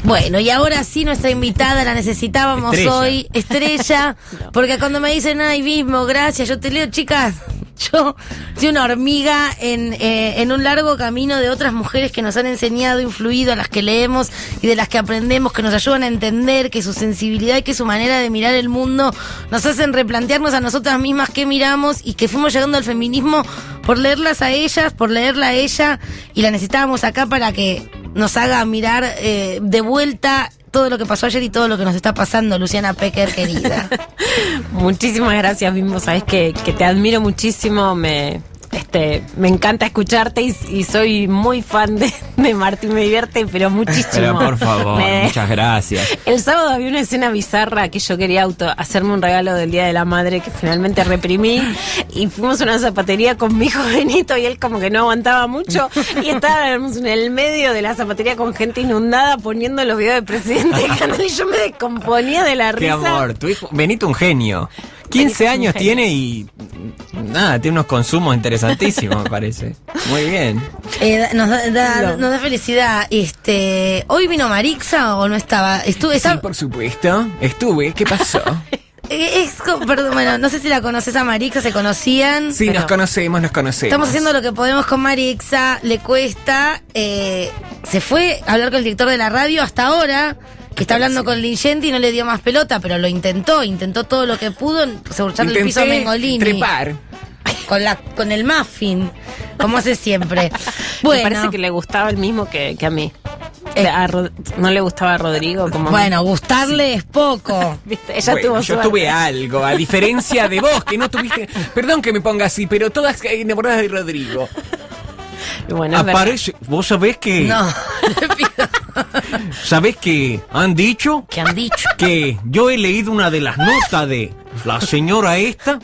Bueno, y ahora sí nuestra invitada la necesitábamos hoy, Estrella, no. Porque cuando me dicen, ay, Bismo, gracias, yo te leo, chicas, yo soy una hormiga en un largo camino de otras mujeres que nos han enseñado, influido, a las que leemos y de las que aprendemos, que nos ayudan a entender, que su sensibilidad y que su manera de mirar el mundo nos hacen replantearnos a nosotras mismas qué miramos, y que fuimos llegando al feminismo por leerlas a ellas, por leerla a ella, y la necesitábamos acá para que nos haga mirar de vuelta todo lo que pasó ayer y todo lo que nos está pasando, Luciana Pecker, querida. Muchísimas gracias, Bimbo. Sabes que te admiro muchísimo, me encanta escucharte y soy muy fan de Martín, me divierte, pero muchísimo. Pero por favor, muchas gracias. El sábado había una escena bizarra que yo quería hacerme un regalo del Día de la Madre que finalmente reprimí, y fuimos a una zapatería con mi hijo Benito y él como que no aguantaba mucho y estábamos en el medio de la zapatería con gente inundada poniendo los videos del presidente y yo me descomponía de la risa. Qué amor, tu hijo Benito un genio. 15 años tiene y nada, tiene unos consumos interesantísimos, me parece. Muy bien. Nos da felicidad. ¿Hoy vino Marixa o no estaba? Sí, por supuesto. Estuve. ¿Qué pasó? Perdón, bueno, no sé si la conoces a Marixa, ¿se conocían? Sí, nos conocemos. Estamos haciendo lo que podemos con Marixa, le cuesta. Se fue a hablar con el director de la radio hasta ahora, que está hablando con Lingenti y no le dio más pelota, pero lo intentó todo lo que pudo, echarle el piso a Mengolini. Trepar. Con el muffin, como hace siempre. Bueno. Me parece que le gustaba el mismo que a mí. No le gustaba a Rodrigo como bueno, gustarle es poco. ¿Viste? Yo tuve algo, a diferencia de vos, que no tuviste. Perdón que me ponga así, pero todas enamoradas de Rodrigo. Bueno, aparece, vos sabés que. No, le pido. ¿Sabés que han dicho? ¿Qué han dicho? Que yo he leído una de las notas de la señora esta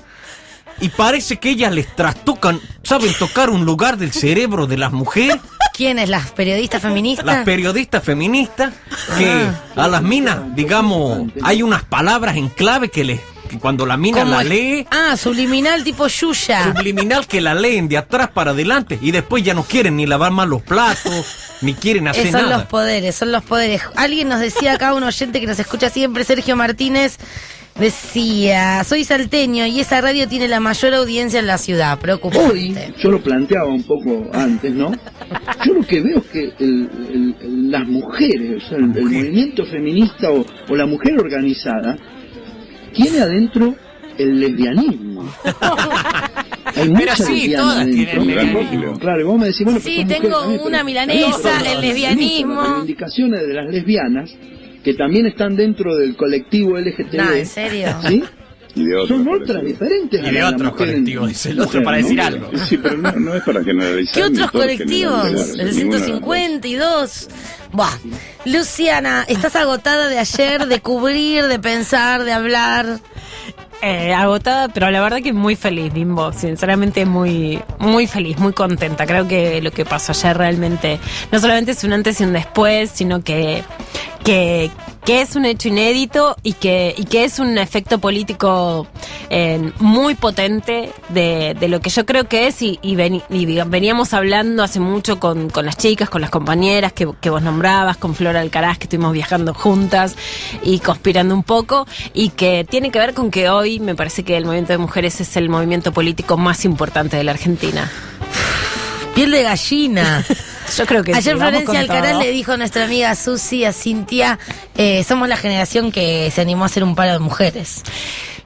y parece que ellas les trastocan, saben tocar un lugar del cerebro de las mujeres. ¿Quiénes? ¿Las periodistas feministas? Las periodistas feministas, que a las minas, digamos, hay unas palabras en clave que cuando la mina la lee... subliminal tipo Yuya. Subliminal, que la leen de atrás para adelante y después ya no quieren ni lavar más los platos, ni quieren hacer nada. Son los poderes. Alguien nos decía acá, un oyente que nos escucha siempre, Sergio Martínez, decía, soy salteño y esa radio tiene la mayor audiencia en la ciudad, preocupante. Hoy, yo lo planteaba un poco antes, ¿no? Yo lo que veo es que las mujeres, o sea, el movimiento feminista o la mujer organizada, tiene adentro el lesbianismo. Hay pero sí, todas tienen lesbianismo. Claro, y vos me decís, bueno, sí, tengo una milanesa, el lesbianismo. Las reivindicaciones de las lesbianas, que también están dentro del colectivo LGTB. No, ¿en serio? ¿Sí? Y de son otras diferentes. Y de otros colectivos, dice el otro para decir algo. Sí, pero no es para generalizar. ¿Qué otros colectivos? El 152. Buah. Luciana, ¿estás agotada de ayer, de cubrir, de pensar, de hablar? Agotada, pero la verdad que muy feliz, Bimbo. Sinceramente muy, muy feliz, muy contenta. Creo que lo que pasó ayer realmente no solamente es un antes y un después, sino que es un hecho inédito y que es un efecto político muy potente de lo que yo creo que es y veníamos hablando hace mucho con las chicas, con las compañeras que vos nombrabas, con Flora Alcaraz, que estuvimos viajando juntas y conspirando un poco, y que tiene que ver con que hoy me parece que el movimiento de mujeres es el movimiento político más importante de la Argentina. Piel de gallina. Yo creo que ayer sí, Florencia Alcaraz le dijo a nuestra amiga Susi, a Cintia, somos la generación que se animó a hacer un paro de mujeres.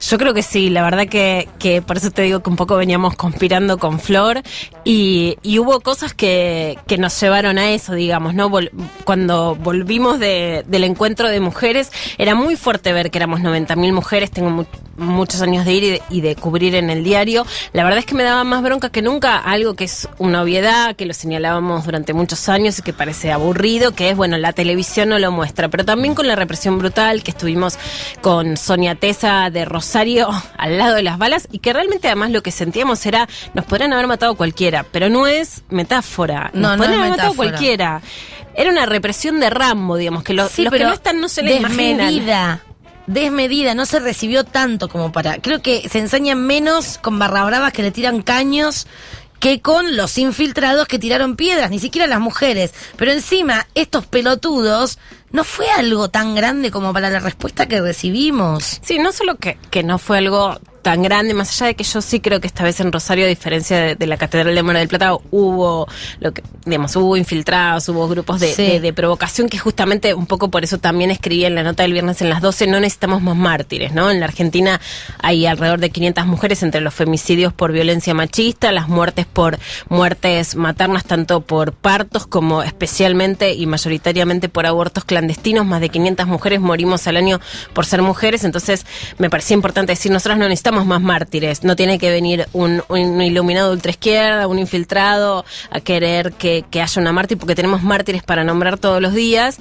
Yo creo que sí, la verdad que por eso te digo que un poco veníamos conspirando con Flor y hubo cosas que nos llevaron a eso, digamos, ¿no? Cuando volvimos del encuentro de mujeres, era muy fuerte ver que éramos 90.000 mujeres, tengo muchos años de ir y de cubrir en el diario. La verdad es que me daba más bronca que nunca algo que es una obviedad, que lo señalábamos durante muchos años y que parece aburrido, que es, bueno, la televisión no lo muestra, pero también con la represión brutal que estuvimos con Sonia Tesa de Rosario al lado de las balas, y que realmente además lo que sentíamos era, nos podrían haber matado cualquiera, pero no es metáfora, nos podrían haber matado cualquiera. Era una represión de Rambo, digamos, que los que no están no se les imaginan. Desmedida, no se recibió tanto como para... Creo que se ensañan menos con barra bravas que le tiran caños que con los infiltrados que tiraron piedras, ni siquiera las mujeres. Pero encima, estos pelotudos, no fue algo tan grande como para la respuesta que recibimos. Sí, no solo que no fue algo tan grande, más allá de que yo sí creo que esta vez en Rosario, a diferencia de la Catedral de Mar del Plata, hubo hubo infiltrados, hubo grupos de provocación, que justamente un poco por eso también escribí en la nota del viernes en las 12, no necesitamos más mártires, ¿no? En la Argentina hay alrededor de 500 mujeres entre los femicidios por violencia machista, las muertes por muertes maternas, tanto por partos como especialmente y mayoritariamente por abortos clandestinos. Más de 500 mujeres morimos al año por ser mujeres, entonces me parecía importante decir, nosotros no necesitamos más mártires, no tiene que venir un iluminado de ultraizquierda, un infiltrado a querer que haya una mártir, porque tenemos mártires para nombrar todos los días,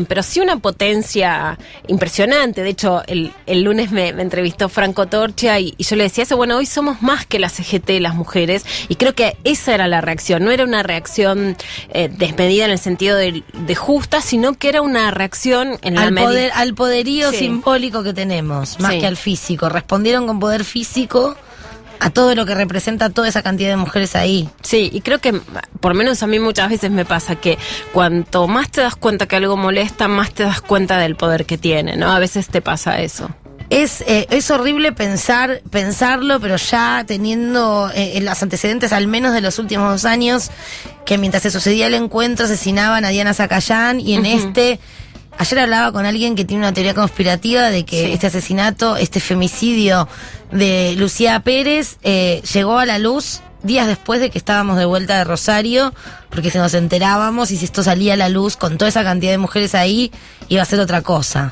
pero sí una potencia impresionante. De hecho, el lunes me entrevistó Franco Torchia y yo le decía eso, bueno, hoy somos más que la CGT, las mujeres, y creo que esa era la reacción, no era una reacción desmedida en el sentido de justa, sino que era una reacción en la medida al poderío simbólico que tenemos, más que al físico. Respondieron con poder físico a todo lo que representa toda esa cantidad de mujeres ahí. Sí, y creo que, por lo menos a mí muchas veces me pasa que cuanto más te das cuenta que algo molesta, más te das cuenta del poder que tiene, ¿no? A veces te pasa eso. Es horrible pensarlo, pero ya teniendo los antecedentes al menos de los últimos 2 años, que mientras se sucedía el encuentro asesinaban a Diana Zacayán, y en ayer hablaba con alguien que tiene una teoría conspirativa de que este asesinato, este femicidio de Lucía Pérez llegó a la luz días después de que estábamos de vuelta de Rosario, porque si nos enterábamos y si esto salía a la luz con toda esa cantidad de mujeres ahí, iba a ser otra cosa.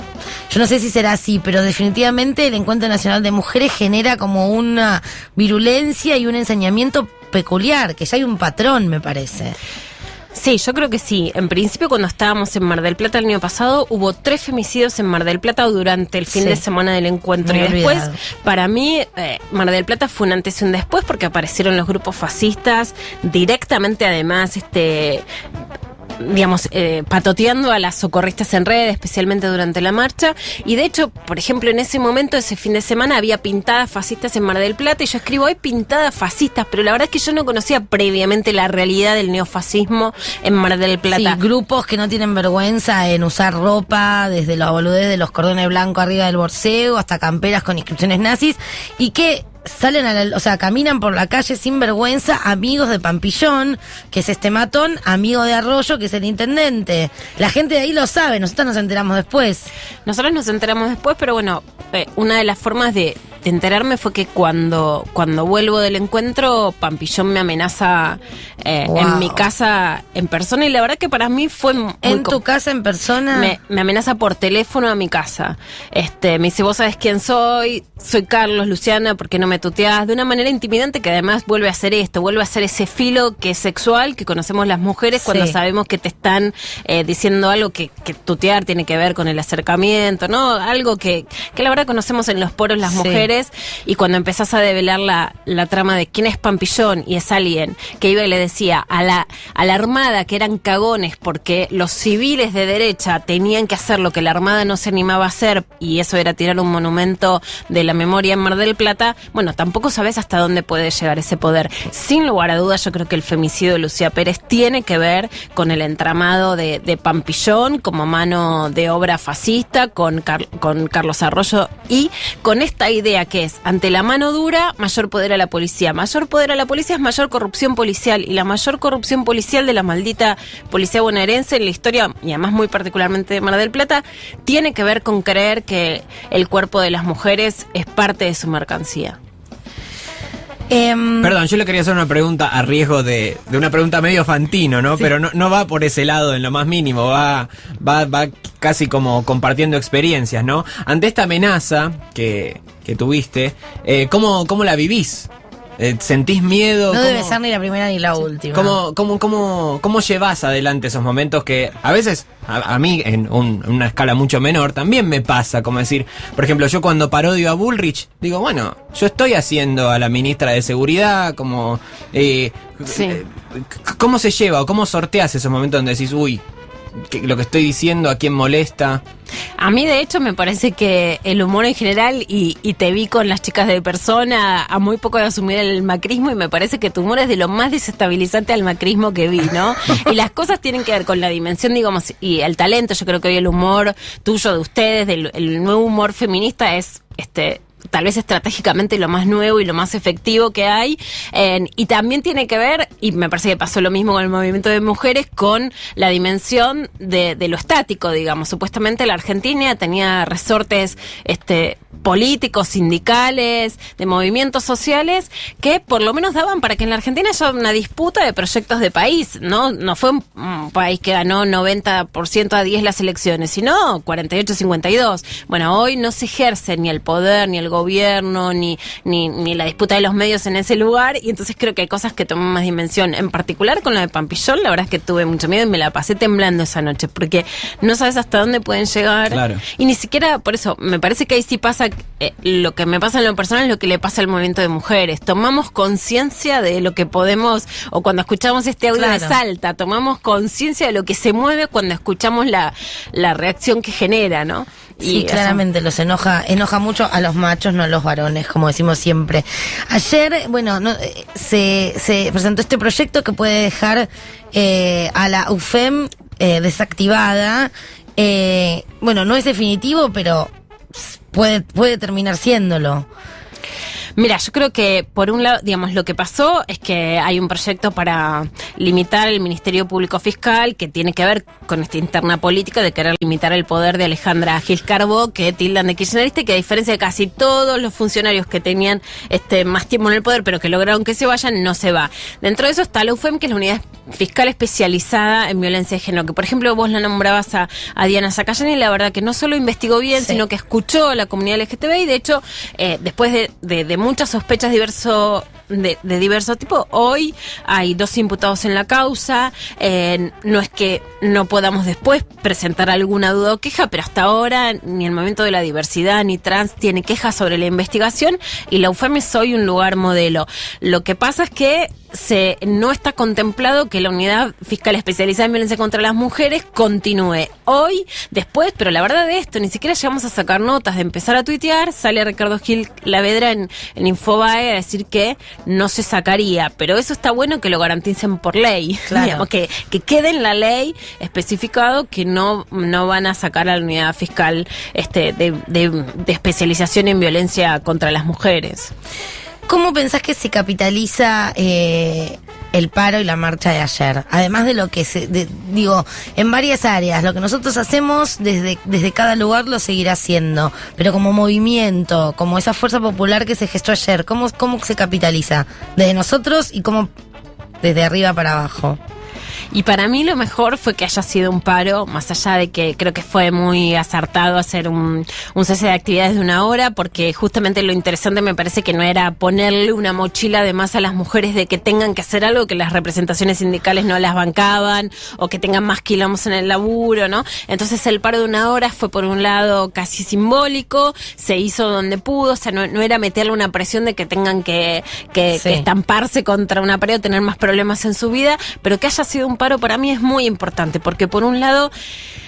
Yo no sé si será así, pero definitivamente el Encuentro Nacional de Mujeres genera como una virulencia y un ensañamiento peculiar, que ya hay un patrón, me parece. Sí, yo creo que sí. En principio, cuando estábamos en Mar del Plata el año pasado, hubo 3 femicidios en Mar del Plata durante el fin de semana del encuentro. Y después, para mí, Mar del Plata fue un antes y un después, porque aparecieron los grupos fascistas directamente, además, patoteando a las socorristas en red, especialmente durante la marcha. Y de hecho, por ejemplo, en ese momento, ese fin de semana, había pintadas fascistas en Mar del Plata, y yo escribo, hay pintadas fascistas, pero la verdad es que yo no conocía previamente la realidad del neofascismo en Mar del Plata. Sí, grupos que no tienen vergüenza en usar ropa, desde la boludez de los cordones blancos arriba del borseo hasta camperas con inscripciones nazis, y que salen caminan por la calle sin vergüenza, amigos de Pampillón, que es este matón, amigo de Arroyo, que es el intendente. La gente de ahí lo sabe, nosotros nos enteramos después. Nosotros nos enteramos después, pero bueno, una de las formas de enterarme fue que cuando vuelvo del encuentro, Pampillón me amenaza en mi casa en persona, y la verdad que para mí fue muy ¿En tu casa en persona? Me amenaza por teléfono a mi casa. Me dice, vos sabés quién soy Carlos, Luciana, ¿por qué no me tuteás? De una manera intimidante, que además vuelve a hacer ese filo que es sexual, que conocemos las mujeres cuando sabemos que te están diciendo algo que tutear tiene que ver con el acercamiento, ¿no? Algo que la verdad conocemos en los poros las mujeres. Y cuando empezás a develar la trama de quién es Pampillón, y es alguien que iba y le decía a la Armada que eran cagones porque los civiles de derecha tenían que hacer lo que la Armada no se animaba a hacer, y eso era tirar un monumento de la memoria en Mar del Plata, bueno, tampoco sabes hasta dónde puede llegar ese poder. Sin lugar a dudas, yo creo que el femicidio de Lucía Pérez tiene que ver con el entramado de Pampillón como mano de obra fascista, con Carlos Arroyo, y con esta idea que es, ante la mano dura, mayor poder a la policía. Mayor poder a la policía es mayor corrupción policial, y la mayor corrupción policial de la maldita policía bonaerense en la historia, y además muy particularmente de Mar del Plata, tiene que ver con creer que el cuerpo de las mujeres es parte de su mercancía. Perdón, yo le quería hacer una pregunta a riesgo de una pregunta medio Fantino, ¿no? Sí. Pero no va por ese lado en lo más mínimo, va casi como compartiendo experiencias, ¿no? Ante esta amenaza que tuviste, ¿cómo la vivís? ¿Sentís miedo? No debe ser ni la primera ni la última. ¿Cómo llevas adelante esos momentos que a veces, a mí en una escala mucho menor, también me pasa? Como decir, por ejemplo, yo cuando parodio a Bullrich, digo, bueno, yo estoy haciendo a la ministra de Seguridad, como... ¿Cómo se lleva o cómo sorteás esos momentos donde decís, uy, lo que estoy diciendo, a quién molesta. A mí, de hecho, me parece que el humor en general, y te vi con las chicas de Persona a muy poco de asumir el macrismo, y me parece que tu humor es de lo más desestabilizante al macrismo que vi, ¿no? Y las cosas tienen que ver con la dimensión, digamos, y el talento. Yo creo que hoy el humor tuyo, de ustedes, el nuevo humor feminista es tal vez estratégicamente lo más nuevo y lo más efectivo que hay, y también tiene que ver, y me parece que pasó lo mismo con el movimiento de mujeres, con la dimensión de lo estático, digamos. Supuestamente la Argentina tenía resortes políticos, sindicales, de movimientos sociales, que por lo menos daban para que en la Argentina haya una disputa de proyectos de país, ¿no? No fue un país que ganó 90% a 10 las elecciones, sino 48-52. Bueno, hoy no se ejerce ni el poder, ni el gobierno, ni la disputa de los medios en ese lugar, y entonces creo que hay cosas que toman más dimensión. En particular con lo de Pampillón, la verdad es que tuve mucho miedo y me la pasé temblando esa noche, porque no sabes hasta dónde pueden llegar. Claro. Y ni siquiera, por eso, me parece que ahí sí pasa, lo que me pasa en lo personal es lo que le pasa al movimiento de mujeres. Tomamos conciencia de lo que podemos, o cuando escuchamos este audio de Salta, tomamos conciencia de lo que se mueve cuando escuchamos la reacción que genera, ¿no? Sí, claramente los enoja mucho a los machos, no a los varones, como decimos siempre. Ayer, bueno, se presentó este proyecto que puede dejar a la UFEM desactivada. Bueno, no es definitivo, pero puede terminar siéndolo. Mira, yo creo que por un lado, digamos, lo que pasó es que hay un proyecto para limitar el Ministerio Público Fiscal, que tiene que ver con esta interna política de querer limitar el poder de Alejandra Gil Carbó, que tildan de kirchnerista, y que a diferencia de casi todos los funcionarios que tenían más tiempo en el poder, pero que lograron que se vayan, no se va. Dentro de eso está la UFEM, que es la unidad fiscal especializada en violencia de género, que por ejemplo vos la nombrabas a Diana Zacayán, y la verdad que no solo investigó bien, sino que escuchó a la comunidad LGTB, y de hecho, después de muchas sospechas de diverso tipo, hoy hay 2 imputados en la causa. No es que no podamos después presentar alguna duda o queja, pero hasta ahora ni el movimiento de la diversidad ni trans tiene quejas sobre la investigación, y la UFEM es hoy un lugar modelo. Lo que pasa es que no está contemplado que la unidad fiscal especializada en violencia contra las mujeres continúe hoy, después, pero la verdad de esto, ni siquiera llegamos a sacar notas, de empezar a tuitear, sale Ricardo Gil Lavedra en Infobae a decir que no se sacaría, pero eso está bueno que lo garanticen por ley, claro. Digamos, que quede en la ley especificado que no van a sacar a la unidad fiscal de especialización en violencia contra las mujeres. ¿Cómo pensás que se capitaliza el paro y la marcha de ayer? Además de lo que digo, en varias áreas, lo que nosotros hacemos desde cada lugar lo seguirá haciendo, pero como movimiento, como esa fuerza popular que se gestó ayer, ¿cómo se capitaliza? Desde nosotros y cómo desde arriba para abajo. Y para mí lo mejor fue que haya sido un paro, más allá de que creo que fue muy acertado hacer un cese de actividades de 1 hora, porque justamente lo interesante me parece que no era ponerle una mochila de más a las mujeres de que tengan que hacer algo que las representaciones sindicales no las bancaban, o que tengan más quilombos en el laburo, ¿no? Entonces el paro de 1 hora fue por un lado casi simbólico, se hizo donde pudo, o sea, no era meterle una presión de que tengan que estamparse contra una pared o tener más problemas en su vida, pero que haya sido un paro para mí es muy importante, porque por un lado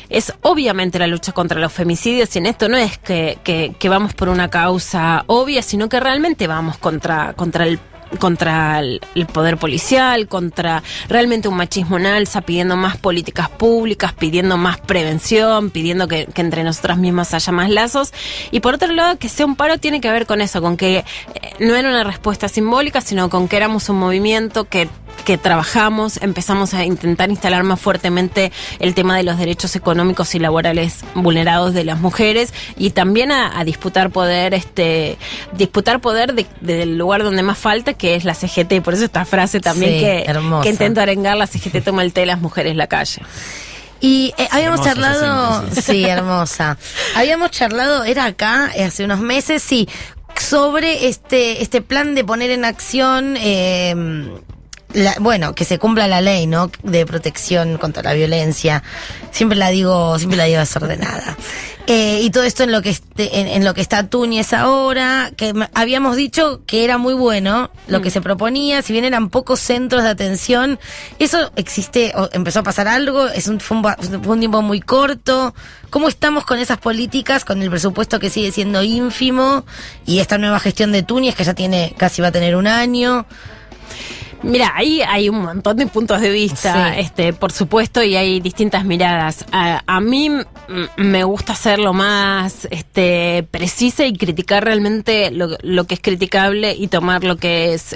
es obviamente la lucha contra los femicidios, y en esto no es que vamos por una causa obvia, sino que realmente vamos contra el poder policial, contra realmente un machismo en alza, pidiendo más políticas públicas, pidiendo más prevención, pidiendo que entre nosotras mismas haya más lazos. Y por otro lado, que sea un paro tiene que ver con eso, con que no era una respuesta simbólica, sino con que éramos un movimiento que trabajamos, empezamos a intentar instalar más fuertemente el tema de los derechos económicos y laborales vulnerados de las mujeres, y también a disputar poder del lugar donde más falta, que es la CGT. Por eso esta frase también que intento arengar: la CGT toma el té de las mujeres en la calle. Y habíamos hermosa charlado, sí, hermosa. Habíamos charlado, era acá, hace unos meses, sí, sobre este plan de poner en acción que se cumpla la ley, ¿no? De protección contra la violencia. Siempre la digo desordenada. Y todo esto en lo que está Túñez ahora, que habíamos dicho que era muy bueno lo que se proponía, si bien eran pocos centros de atención, eso existe, empezó a pasar algo, fue un tiempo muy corto. ¿Cómo estamos con esas políticas, con el presupuesto que sigue siendo ínfimo y esta nueva gestión de Túñez que ya casi va a tener un año? Mira, ahí hay un montón de puntos de vista, sí. Por supuesto, y hay distintas miradas. A mí me gusta ser lo más precisa y criticar realmente lo que es criticable y tomar lo que es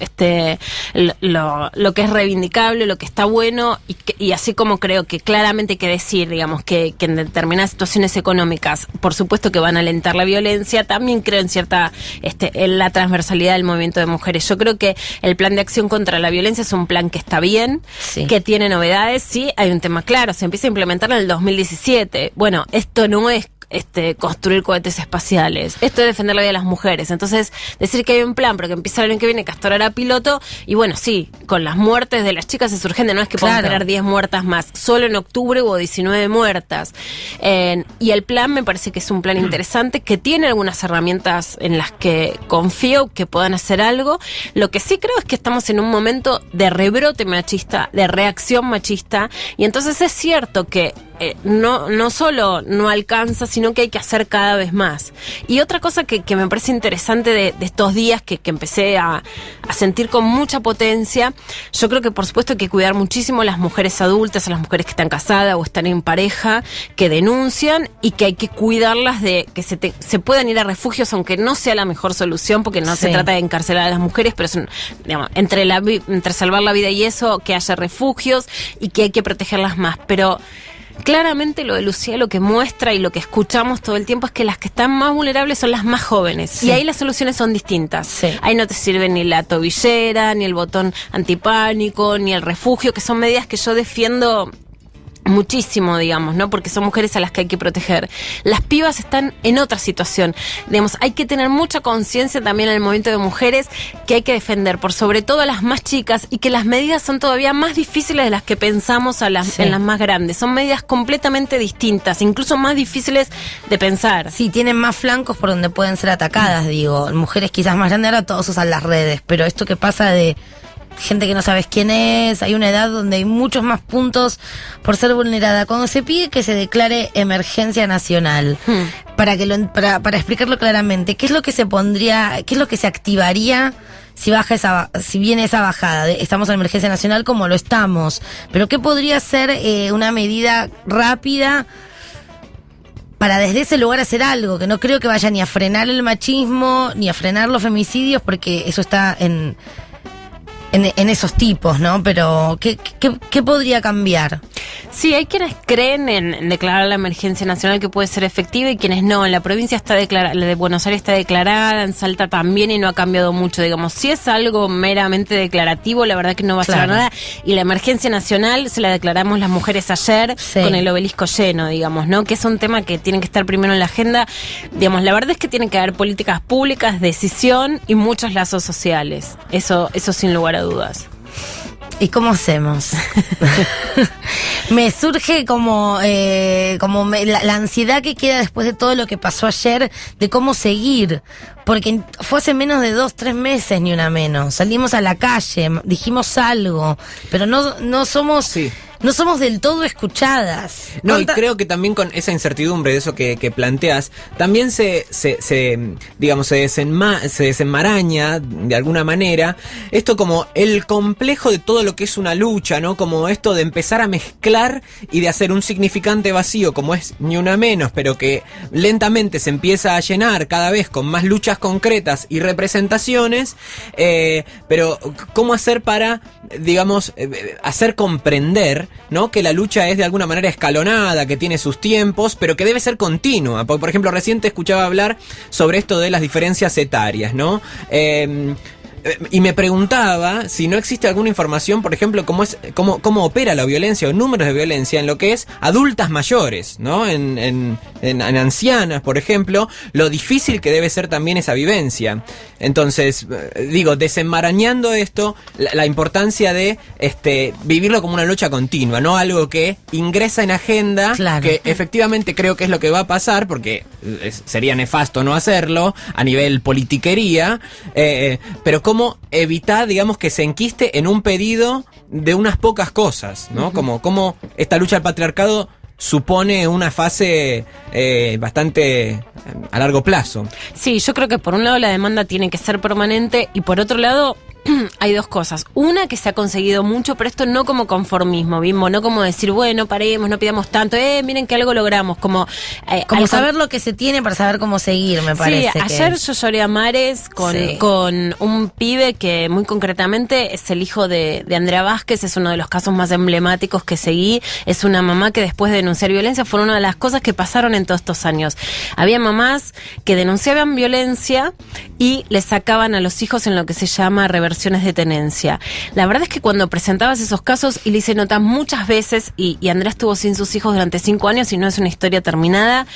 lo que es reivindicable, lo que está bueno, y así como creo que claramente hay que decir, digamos, que en determinadas situaciones económicas, por supuesto que van a alentar la violencia, también creo en la transversalidad del movimiento de mujeres. Yo creo que el plan de acción contra la violencia es un plan que está bien, sí, que tiene novedades, sí, hay un tema claro, se empieza a implementar en el 2017. Bueno, esto no es construir cohetes espaciales, esto es defender la vida de las mujeres. Entonces, decir que hay un plan, pero que empieza el año que viene, que hasta ahora era piloto, y bueno, sí, con las muertes de las chicas es urgente, no es que podamos tener 10 muertas más, solo en octubre hubo 19 muertas. Y el plan me parece que es un plan interesante, que tiene algunas herramientas en las que confío que puedan hacer algo. Lo que sí creo es que estamos en un momento de rebrote machista, de reacción machista, y entonces es cierto que no solo no alcanza, sino que hay que hacer cada vez más. Y otra cosa que me parece interesante de estos días que empecé a sentir con mucha potencia, yo creo que por supuesto hay que cuidar muchísimo a las mujeres adultas, a las mujeres que están casadas o están en pareja, que denuncian, y que hay que cuidarlas de que se puedan ir a refugios, aunque no sea la mejor solución, porque no se trata de encarcelar a las mujeres, pero son, digamos, entre salvar la vida y eso, que haya refugios y que hay que protegerlas más. Pero claramente lo de Lucía lo que muestra y lo que escuchamos todo el tiempo es que las que están más vulnerables son las más jóvenes. Sí. Y ahí las soluciones son distintas. Sí. Ahí no te sirve ni la tobillera, ni el botón antipánico, ni el refugio, que son medidas que yo defiendo muchísimo, digamos, ¿no? Porque son mujeres a las que hay que proteger. Las pibas están en otra situación. Digamos, hay que tener mucha conciencia también en el movimiento de mujeres que hay que defender por sobre todo a las más chicas, y que las medidas son todavía más difíciles de las que pensamos en las más grandes. Son medidas completamente distintas, incluso más difíciles de pensar. Sí, tienen más flancos por donde pueden ser atacadas, digo. Mujeres quizás más grandes, ahora todos usan las redes, pero esto que pasa de gente que no sabes quién es, hay una edad donde hay muchos más puntos por ser vulnerada. Cuando se pide que se declare emergencia nacional, para explicarlo claramente, ¿qué es lo que se pondría, qué es lo que se activaría si viene esa bajada? Estamos en emergencia nacional como lo estamos, pero ¿qué podría ser una medida rápida para desde ese lugar hacer algo? Que no creo que vaya ni a frenar el machismo, ni a frenar los femicidios, porque eso está en esos tipos, ¿no? Pero ¿qué podría cambiar? Sí, hay quienes creen en declarar la emergencia nacional, que puede ser efectiva, y quienes no. En la provincia está declarada, la de Buenos Aires está declarada, en Salta también, y no ha cambiado mucho. Digamos, si es algo meramente declarativo, la verdad que no va a ser nada. Y la emergencia nacional se la declaramos las mujeres ayer, con el obelisco lleno, digamos, ¿no? Que es un tema que tiene que estar primero en la agenda. Digamos, la verdad es que tiene que haber políticas públicas, decisión y muchos lazos sociales. Eso sin lugar a dudas. ¿Y cómo hacemos? Me surge como la ansiedad que queda después de todo lo que pasó ayer, de cómo seguir. Porque fue hace menos de 2-3 meses, ni una menos. Salimos a la calle, dijimos algo, pero no somos... Sí. No somos del todo escuchadas. No, y creo que también con esa incertidumbre de eso que planteas, también se desenmaraña de alguna manera esto, como el complejo de todo lo que es una lucha, ¿no? Como esto de empezar a mezclar y de hacer un significante vacío, como es Ni Una Menos, pero que lentamente se empieza a llenar cada vez con más luchas concretas y representaciones, pero ¿cómo hacer para, digamos, hacer comprender, ¿no? Que la lucha es de alguna manera escalonada, que tiene sus tiempos, pero que debe ser continua? Por ejemplo, recién te escuchaba hablar sobre esto de las diferencias etarias, ¿no? y me preguntaba si no existe alguna información, por ejemplo, cómo opera la violencia o números de violencia en lo que es adultas mayores, ¿no? En ancianas, por ejemplo, lo difícil que debe ser también esa vivencia. Entonces, digo, desenmarañando esto, la importancia de vivirlo como una lucha continua, no algo que ingresa en agenda, claro, que efectivamente creo que es lo que va a pasar, porque sería nefasto no hacerlo a nivel politiquería, pero cómo evitar, digamos, que se enquiste en un pedido de unas pocas cosas, ¿no? Como esta lucha al patriarcado supone una fase bastante a largo plazo. Sí, yo creo que por un lado la demanda tiene que ser permanente y por otro lado hay dos cosas. Una, que se ha conseguido mucho, pero esto no como conformismo, Bimbo, no como decir, bueno, paremos, no pidamos tanto, miren que algo logramos, como saber lo que se tiene para saber cómo seguir, me parece. Sí, ayer yo lloré a mares con un pibe que muy concretamente es el hijo de Andrea Vázquez, es uno de los casos más emblemáticos que seguí, es una mamá que después de denunciar violencia fue una de las cosas que pasaron en todos estos años. Había mamás que denunciaban violencia y le sacaban a los hijos en lo que se llama reversión de tenencia. La verdad es que cuando presentabas esos casos, y le hice notas muchas veces, y Andrea estuvo sin sus hijos durante 5 años y no es una historia terminada,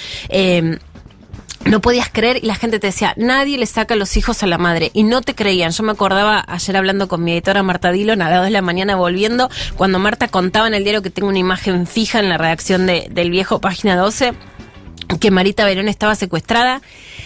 no podías creer y la gente te decía, nadie le saca los hijos a la madre, y no te creían. Yo me acordaba ayer hablando con mi editora Marta Dillon a las 2 de la mañana volviendo, cuando Marta contaba en el diario, que tengo una imagen fija en la redacción del Viejo, página 12, que Marita Verón estaba secuestrada,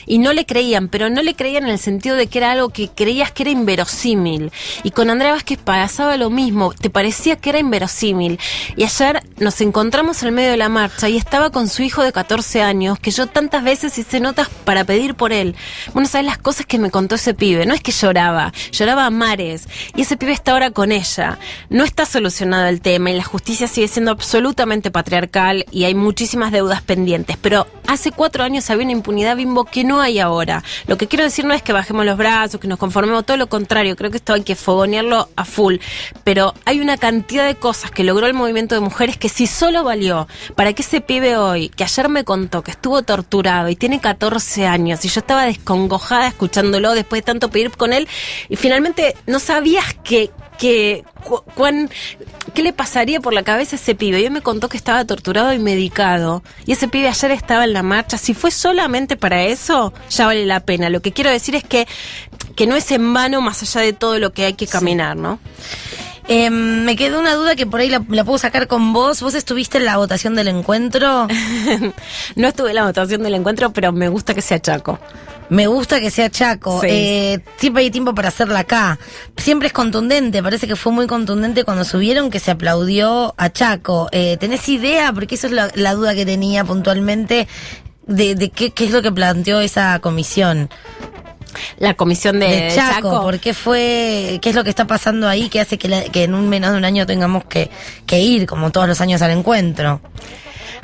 y no le creían, pero no le creían en el sentido de que era algo que creías que era inverosímil. Y con Andrea Vázquez pasaba lo mismo, te parecía que era inverosímil. Y ayer nos encontramos en el medio de la marcha y estaba con su hijo de 14 años, que yo tantas veces hice notas para pedir por él. Bueno, sabes las cosas que me contó ese pibe, no es que lloraba a mares, y ese pibe está ahora con ella. No está solucionado el tema y la justicia sigue siendo absolutamente patriarcal y hay muchísimas deudas pendientes, pero hace 4 años había una impunidad, Bimbo, que no hay ahora. Lo que quiero decir no es que bajemos los brazos, que nos conformemos, todo lo contrario, creo que esto hay que fogonearlo a full, pero hay una cantidad de cosas que logró el movimiento de mujeres que si solo valió para que ese pibe hoy, que ayer me contó que estuvo torturado y tiene 14 años, y yo estaba descongojada escuchándolo después de tanto pedir con él, y finalmente no sabías qué le pasaría por la cabeza a ese pibe. Y él me contó que estaba torturado y medicado, y ese pibe ayer estaba en la marcha. Si fue solamente para eso, ya vale la pena. Lo que quiero decir es que no es en vano, más allá de todo lo que hay que caminar, ¿no? Me quedó una duda que por ahí la puedo sacar con vos. ¿Vos estuviste en la votación del encuentro? No estuve en la votación del encuentro, pero me gusta que sea Chaco. Me gusta que sea Chaco. Sí. Siempre hay tiempo para hacerla acá. Siempre es contundente. Parece que fue muy contundente cuando subieron, que se aplaudió a Chaco. ¿Tenés idea? Porque eso es la duda que tenía puntualmente de qué es lo que planteó esa comisión. La comisión de Chaco. ¿Por qué fue? ¿Qué es lo que está pasando ahí que hace que en menos de un año tengamos que ir, como todos los años, al encuentro?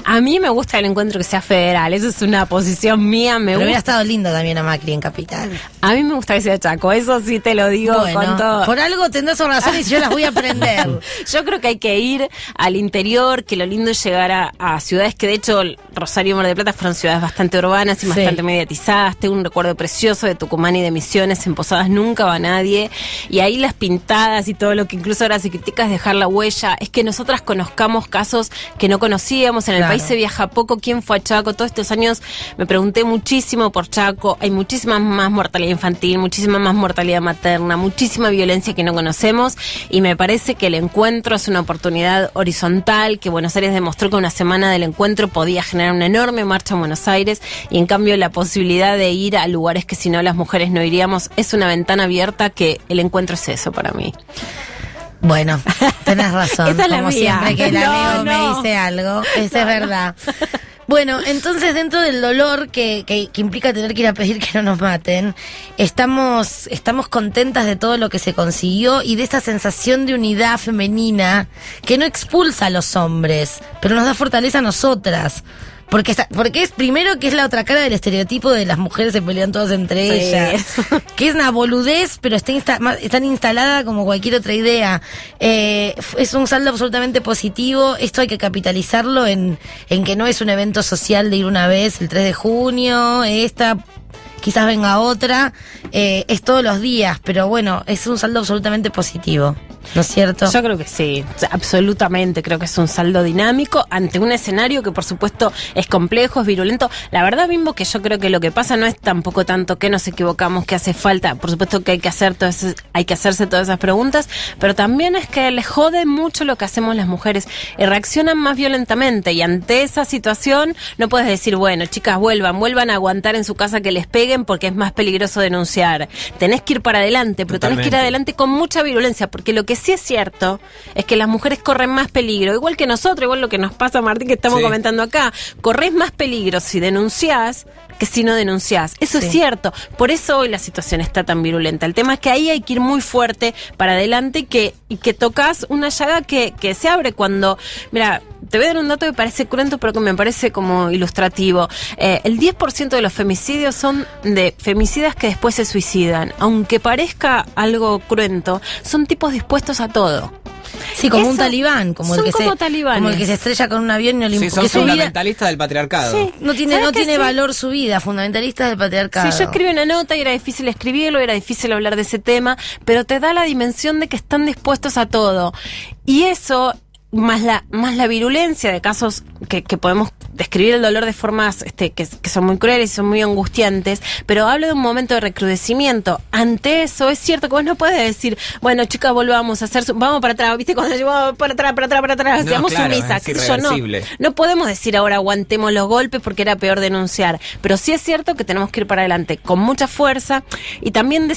A mí me gusta el encuentro que sea federal, eso es una posición mía. Pero hubiera estado lindo también a Macri en Capital. A mí me gusta que sea Chaco, eso sí te lo digo, bueno, con todo. Por algo tendrás razones y yo las voy a aprender. Yo creo que hay que ir al interior, que lo lindo es llegar a ciudades que de hecho Rosario y Mar del Plata fueron ciudades bastante urbanas y bastante mediatizadas. Tengo un recuerdo precioso de Tucumán y de Misiones. En Posadas nunca va nadie, y ahí las pintadas y todo lo que incluso ahora se critica es dejar la huella. Es que nosotras conozcamos casos que no conocíamos. En el país se viaja poco. ¿Quién fue a Chaco? Todos estos años me pregunté muchísimo por Chaco. Hay muchísima más mortalidad infantil, muchísima más mortalidad materna, muchísima violencia que no conocemos, y me parece que el encuentro es una oportunidad horizontal, que Buenos Aires demostró que una semana del encuentro podía generar una enorme marcha en Buenos Aires, y en cambio la posibilidad de ir a lugares que si no las mujeres no iríamos es una ventana abierta, que el encuentro es eso para mí. Bueno, tenés razón. Esa es la como mía. Siempre que la veo me dice algo. Eso es verdad. Bueno, entonces dentro del dolor que implica tener que ir a pedir que no nos maten, estamos contentas de todo lo que se consiguió y de esta sensación de unidad femenina que no expulsa a los hombres, pero nos da fortaleza a nosotras. Porque es primero que es la otra cara del estereotipo de las mujeres se pelean todas entre ellas. Que es una boludez, pero está tan instalada como cualquier otra idea. Es un saldo absolutamente positivo. Esto hay que capitalizarlo en que no es un evento social de ir una vez el 3 de junio. quizás venga otra, es todos los días, pero bueno, es un saldo absolutamente positivo, ¿no es cierto? Yo creo que sí, absolutamente, creo que es un saldo dinámico ante un escenario que por supuesto es complejo, es virulento. La verdad, Bimbo, que yo creo que lo que pasa no es tampoco tanto que nos equivocamos, que hace falta, por supuesto que hay que hacerse todas esas preguntas, pero también es que les jode mucho lo que hacemos las mujeres y reaccionan más violentamente, y ante esa situación no puedes decir, bueno, chicas, vuelvan a aguantar en su casa que les peguen porque es más peligroso denunciar. Tenés que ir para adelante, pero tenés que ir adelante con mucha virulencia, porque lo que sí es cierto es que las mujeres corren más peligro, igual que nosotros, igual lo que nos pasa, Martín, que estamos comentando acá, corres más peligro si denunciás que si no denunciás. Eso es cierto. Por eso hoy la situación está tan virulenta. El tema es que ahí hay que ir muy fuerte para adelante y que tocas una llaga que se abre cuando... Mira, te voy a dar un dato que parece cruento, pero que me parece como ilustrativo. El 10% de los femicidios son de femicidas que después se suicidan. Aunque parezca algo cruento, son tipos dispuestos a todo. Sí, como un talibán, como el que se estrella con un avión y no le importa. Sí, son fundamentalistas del patriarcado. Sí, no tiene valor su vida, fundamentalistas del patriarcado. Sí, yo escribí una nota y era difícil escribirlo, era difícil hablar de ese tema, pero te da la dimensión de que están dispuestos a todo. Y eso, más la virulencia de casos que podemos describir el dolor de formas que son muy crueles y son muy angustiantes, pero hablo de un momento de recrudecimiento. Ante eso, es cierto que vos no puedes decir, bueno, chicas, volvamos a vamos para atrás, ¿viste? Cuando llevamos para atrás, no, seamos claro, sumisas. yo no podemos decir ahora aguantemos los golpes porque era peor denunciar, pero sí es cierto que tenemos que ir para adelante con mucha fuerza, y también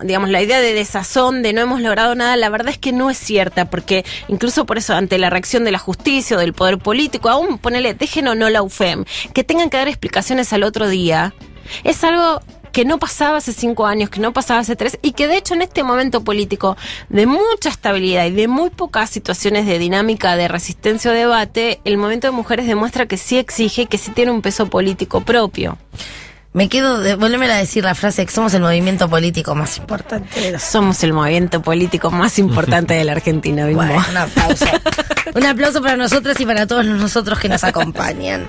digamos, la idea de desazón, de no hemos logrado nada, la verdad es que no es cierta, porque incluso por eso, ante la reacción de la justicia o del poder político, aún ponele, dejen o no la UFEM, que tengan que dar explicaciones al otro día, es algo que no pasaba hace 5 años, que no pasaba hace 3, y que de hecho en este momento político de mucha estabilidad y de muy pocas situaciones de dinámica de resistencia o debate, el movimiento de mujeres demuestra que sí exige y que sí tiene un peso político propio. Me quedo, volvémela a decir la frase que somos el movimiento político más importante. Somos el movimiento político más importante de la Argentina, Bimbo. Bueno, un aplauso. Un aplauso para nosotras y para todos nosotros que nos acompañan.